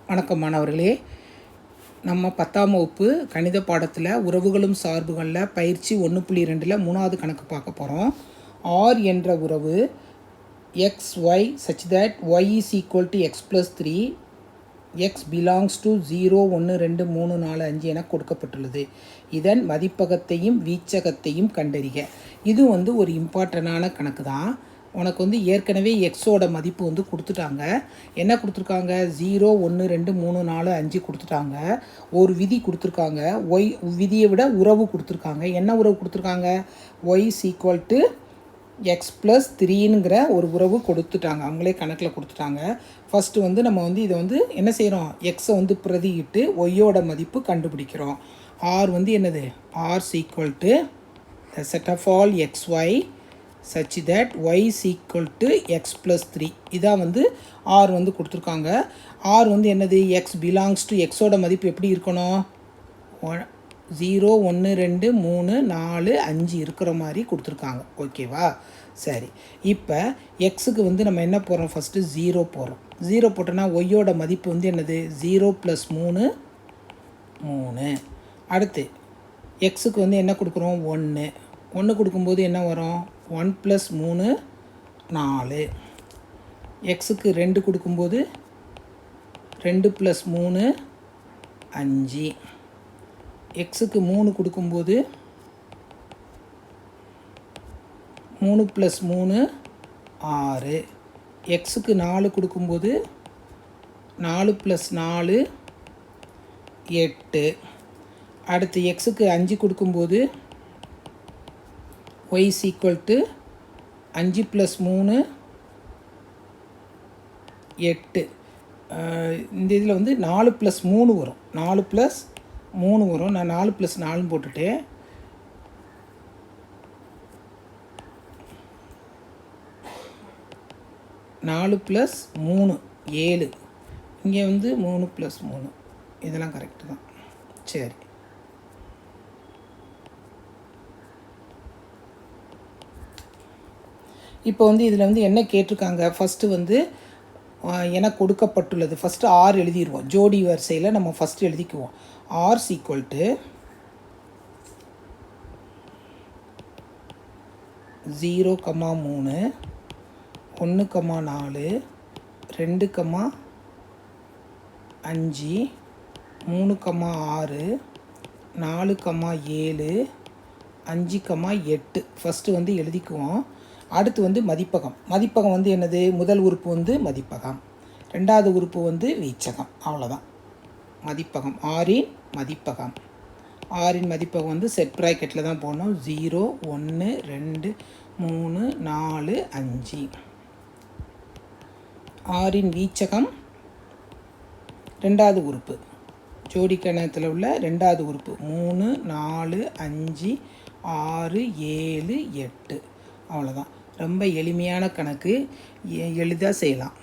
வணக்கம் மாணவர்களே. நம்ம 10ஆம் வகுப்பு கணித பாடத்தில் உறவுகளும் சார்புகளில் பயிற்சி 1.2ல் 3வது கணக்கு பார்க்க போகிறோம். R என்ற உறவு xy such that y is equal to x plus 3, x belongs to 0, 1, 2, 3, 4, 5 என கொடுக்கப்பட்டுள்ளது. இதன் மதிப்பகத்தையும் வீச்சகத்தையும் கண்டறிக. இது ஒரு இம்பார்ட்டண்டான கணக்கு தான். உனக்கு ஏற்கனவே எக்ஸோட மதிப்பு கொடுத்துட்டாங்க. என்ன கொடுத்துருக்காங்க? 0, 1, 2, 3, 4, 5 கொடுத்துட்டாங்க. ஒரு விதி கொடுத்துருக்காங்க. ஒய் விதியை விட உறவு கொடுத்துருக்காங்க. என்ன உறவு கொடுத்துருக்காங்க? Y equal to X plus 3ங்கிற ஒரு உறவு கொடுத்துட்டாங்க. அவங்களே கணக்கில் கொடுத்துட்டாங்க. ஃபஸ்ட்டு நம்ம இதை என்ன செய்கிறோம்? எக்ஸை பிரதியிட்டு ஒய்யோட மதிப்பு கண்டுபிடிக்கிறோம். ஆர் என்னது? R equal to the set of all x y such that y is equal to x plus 3. இதான் r கொடுத்துருக்காங்க. r என்னது? x belongs to xோட மதிப்பு எப்படி இருக்கணும்? 0, 1, 2, 3, 4, 5 இருக்கிற மாதிரி கொடுத்துருக்காங்க. ஓகேவா? சரி, இப்போ எக்ஸுக்கு நம்ம என்ன போடுறோம்? ஃபஸ்ட்டு 0 போடுறோம். 0 போட்டோன்னா ஒய்யோட மதிப்பு என்னது? 0 + 3, 3. அடுத்து எக்ஸுக்கு என்ன கொடுக்குறோம்? 1. 1 கொடுக்கும்போது என்ன வரும்? 1 + 3, 4. எக்ஸுக்கு 2 கொடுக்கும்போது 2 + 3, 5. எக்ஸுக்கு 3 கொடுக்கும்போது 3 + 3, 6. எக்ஸுக்கு 4 கொடுக்கும்போது 4 + 4, 8. அடுத்து எக்ஸுக்கு 5 கொடுக்கும்போது y is equal to 5 + 3, 8. இந்த இதில் 4 + 3 வரும். 4 + 3 வரும். நான் 4 + 4 போட்டுட்டேன். நாலு + 3 7. இங்கே 3 + 3. இதெல்லாம் கரெக்டு தான். சரி, இப்போ இதில் என்ன கேட்டிருக்காங்க? ஃபஸ்ட்டு என கொடுக்கப்பட்டுள்ளது. ஃபஸ்ட்டு ஆர் எழுதிடுவோம். ஜோடி வரிசையில் நம்ம ஃபஸ்ட்டு எழுதிக்குவோம். R equal to 0, 3, 1, 4, 2, 5, 3, 6, 4, 7, 5, 8. ஃபஸ்ட்டு எழுதிக்குவோம். அடுத்து மதிப்பகம். மதிப்பகம் என்னது? முதல் உறுப்பு மதிப்பகம், ரெண்டாவது உறுப்பு வீச்சகம். அவ்வளோதான் மதிப்பகம். ஆரின் மதிப்பகம். ஆரின் மதிப்பகம் செட் ப்ராக்கெட்டில் தான் போடணும். 0, 1, 2, 3, 4, 5. ஆரின் வீச்சகம் ரெண்டாவது உறுப்பு, ஜோடி கணத்தில் உள்ள ரெண்டாவது உறுப்பு 3, 4, 5, 6, 7, 8. அவ்வளோதான். ரொம்ப எளிமையான கணக்கு, எளிதாக செய்யலாம்.